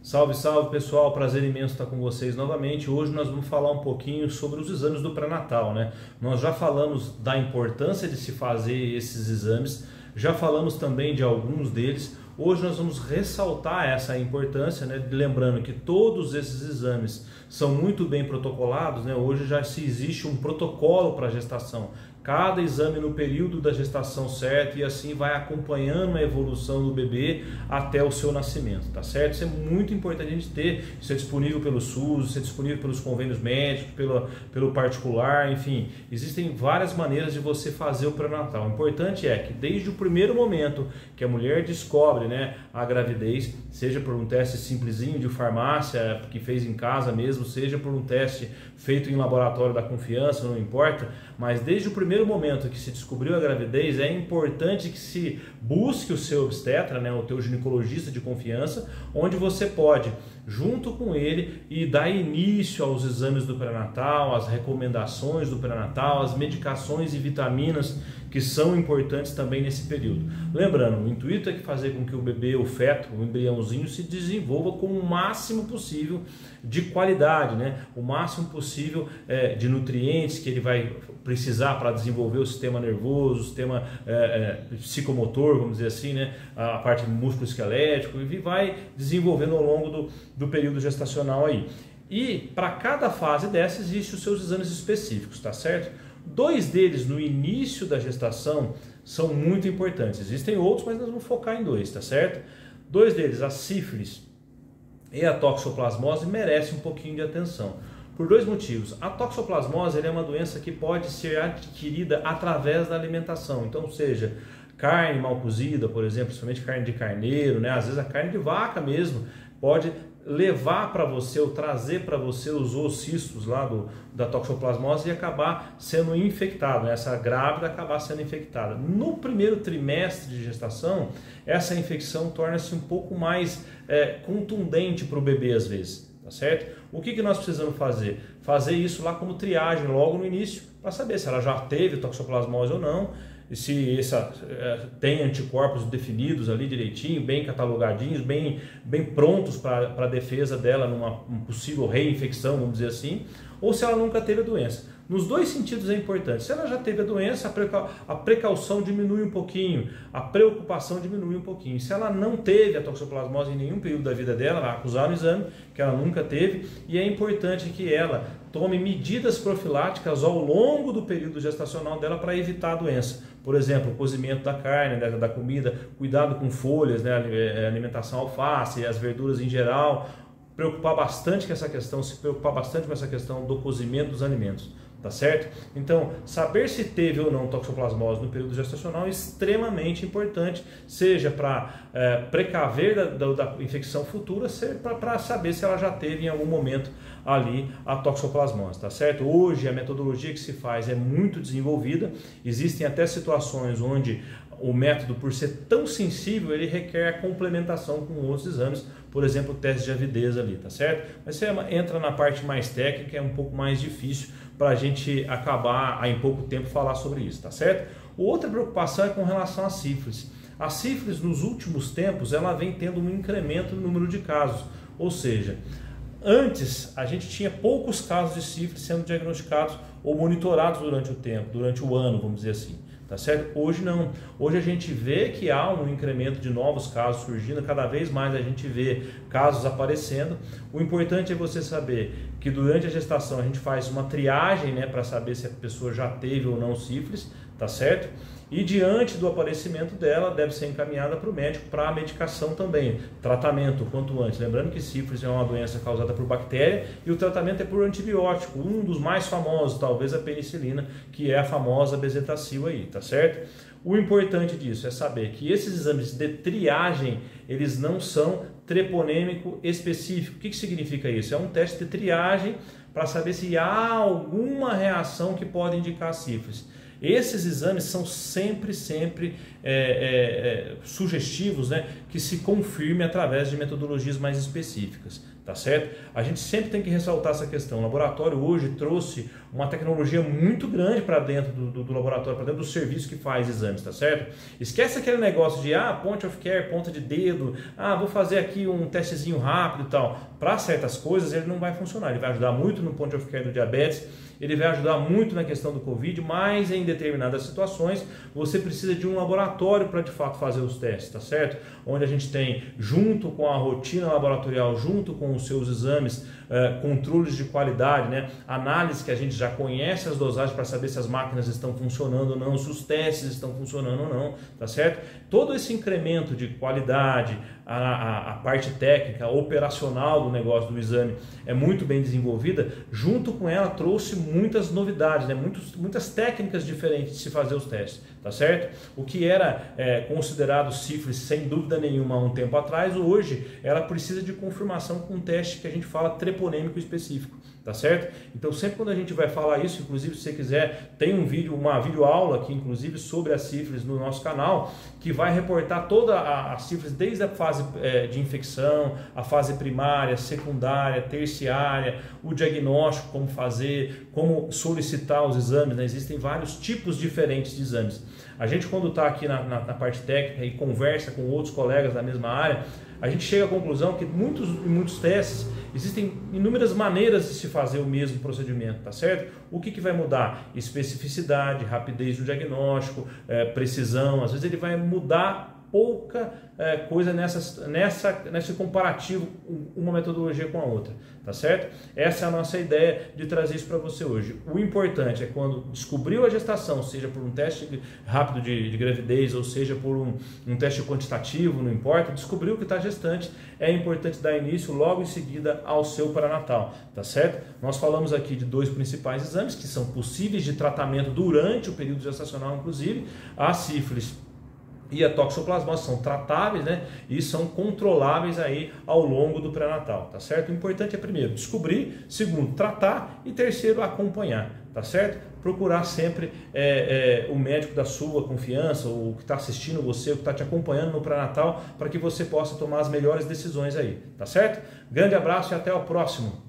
Salve, salve pessoal, prazer imenso estar com vocês novamente. Hoje nós vamos falar um pouquinho sobre os exames do pré-natal, né? Nós já falamos da importância de se fazer esses exames, já falamos também de alguns deles. Hoje nós vamos ressaltar essa importância, né? Lembrando que todos esses exames são muito bem protocolados, né? Hoje já se existe um protocolo para a gestação. Cada exame no período da gestação certo e assim vai acompanhando a evolução do bebê até o seu nascimento, tá certo? Isso é muito importante a gente ter, isso é disponível pelo SUS, isso é disponível pelos convênios médicos, pelo particular, enfim, existem várias maneiras de você fazer o pré-natal. O importante é que desde o primeiro momento que a mulher descobre, né, a gravidez, seja por um teste simplesinho de farmácia que fez em casa mesmo, seja por um teste feito em laboratório da confiança, não importa, mas desde o primeiro momento que se descobriu a gravidez, é importante que se busque o seu obstetra, né, o teu ginecologista de confiança, onde você pode, junto com ele, e dar início aos exames do pré-natal, às recomendações do pré-natal, às medicações e vitaminas que são importantes também nesse período. Lembrando, o intuito é que fazer com que o bebê, o feto, o embriãozinho se desenvolva com o máximo possível de qualidade, né? O máximo possível de nutrientes que ele vai precisar para desenvolver o sistema nervoso, o sistema psicomotor, vamos dizer assim, né? A parte músculo-esquelético, e vai desenvolvendo ao longo do período gestacional aí. E para cada fase dessa existem os seus exames específicos, tá certo? 2 deles no início da gestação são muito importantes. Existem outros, mas nós vamos focar em 2, tá certo? 2 deles, a sífilis e a toxoplasmose, merecem um pouquinho de atenção. Por 2 motivos. A toxoplasmose é uma doença que pode ser adquirida através da alimentação. Então, seja carne mal cozida, por exemplo, principalmente carne de carneiro, né? Às vezes a carne de vaca mesmo pode levar para você ou trazer para você os oocistos lá da toxoplasmose e acabar sendo infectado, né? Essa grávida acabar sendo infectada. No primeiro trimestre de gestação, essa infecção torna-se um pouco mais contundente para o bebê às vezes, tá certo? O que nós precisamos fazer? Fazer isso lá como triagem logo no início, para saber se ela já teve toxoplasmose ou não, e se tem anticorpos definidos ali direitinho, bem catalogadinhos, bem prontos para a defesa dela numa possível reinfecção, vamos dizer assim, ou se ela nunca teve a doença. Nos 2 sentidos é importante. Se ela já teve a doença, a precaução diminui um pouquinho, a preocupação diminui um pouquinho. Se ela não teve a toxoplasmose em nenhum período da vida dela, vai acusar no exame que ela nunca teve, e é importante que ela tome medidas profiláticas ao longo do período gestacional dela para evitar a doença. Por exemplo, o cozimento da carne, da comida, cuidado com folhas, né, alimentação alface, as verduras em geral, se preocupar bastante com essa questão do cozimento dos alimentos. Tá certo? Então, saber se teve ou não toxoplasmose no período gestacional é extremamente importante, seja para precaver da infecção futura, seja para saber se ela já teve em algum momento ali a toxoplasmose, tá certo? Hoje a metodologia que se faz é muito desenvolvida, existem até situações onde o método, por ser tão sensível, ele requer a complementação com outros exames, por exemplo, o teste de avidez ali, tá certo? Mas você entra na parte mais técnica, é um pouco mais difícil para a gente acabar em pouco tempo falar sobre isso, tá certo? Outra preocupação é com relação à sífilis. A sífilis, nos últimos tempos, ela vem tendo um incremento no número de casos, ou seja, antes a gente tinha poucos casos de sífilis sendo diagnosticados ou monitorados durante o tempo, durante o ano, vamos dizer assim. Tá certo? Hoje não. Hoje a gente vê que há um incremento de novos casos surgindo, cada vez mais a gente vê casos aparecendo. O importante é você saber que durante a gestação a gente faz uma triagem, né, para saber se a pessoa já teve ou não sífilis, tá certo? E diante do aparecimento dela, deve ser encaminhada para o médico para a medicação também, tratamento quanto antes. Lembrando que sífilis é uma doença causada por bactéria e o tratamento é por antibiótico, um dos mais famosos, talvez a penicilina, que é a famosa bezetacil aí, tá certo? O importante disso é saber que esses exames de triagem, eles não são treponêmico específico. O que significa isso? É um teste de triagem para saber se há alguma reação que pode indicar sífilis. Esses exames são sempre sugestivos, né, que se confirme através de metodologias mais específicas, tá certo? A gente sempre tem que ressaltar essa questão. O laboratório hoje trouxe uma tecnologia muito grande para dentro do laboratório, para dentro do serviço que faz exames, tá certo? Esquece aquele negócio de point of care, ponta de dedo, vou fazer aqui um testezinho rápido e tal. Para certas coisas ele não vai funcionar, ele vai ajudar muito no point of care do diabetes, ele vai ajudar muito na questão do Covid, mas em determinadas situações você precisa de um laboratório para de fato fazer os testes, tá certo? Onde a gente tem, junto com a rotina laboratorial, junto com os seus exames, controles de qualidade, né? Análise que a gente já conhece as dosagens para saber se as máquinas estão funcionando ou não, se os testes estão funcionando ou não, tá certo? Todo esse incremento de qualidade, a parte técnica, operacional do negócio do exame é muito bem desenvolvida, junto com ela trouxe muitas novidades, né? Muitas técnicas diferentes de se fazer os testes, tá certo? O que era considerado sífilis sem dúvida nenhuma há um tempo atrás, hoje ela precisa de confirmação com um teste que a gente fala treponêmico específico, tá certo? Então sempre quando a gente vai falar isso, inclusive se você quiser, tem uma videoaula aqui inclusive sobre a sífilis no nosso canal, que vai reportar toda a sífilis desde a fase de infecção, a fase primária, secundária, terciária, o diagnóstico, como fazer, como solicitar os exames, né? Existem vários tipos diferentes de exames. A gente quando está aqui na parte técnica e conversa com outros colegas da mesma área, a gente chega à conclusão que em muitos testes existem inúmeras maneiras de se fazer o mesmo procedimento, tá certo? O que vai mudar? Especificidade, rapidez do diagnóstico, precisão, às vezes ele vai mudar pouca coisa nesse comparativo uma metodologia com a outra, tá certo? Essa é a nossa ideia de trazer isso para você hoje. O importante é quando descobriu a gestação, seja por um teste rápido de gravidez ou seja por um teste quantitativo, não importa, descobriu que está gestante, é importante dar início logo em seguida ao seu pré-natal, tá certo? Nós falamos aqui de 2 principais exames que são possíveis de tratamento durante o período gestacional, inclusive a sífilis e a toxoplasmose são tratáveis, né? E são controláveis aí ao longo do pré-natal, tá certo? O importante é primeiro descobrir, segundo tratar e terceiro acompanhar, tá certo? Procurar sempre o médico da sua confiança, o que está assistindo você, o que está te acompanhando no pré-natal, para que você possa tomar as melhores decisões aí, tá certo? Grande abraço e até o próximo!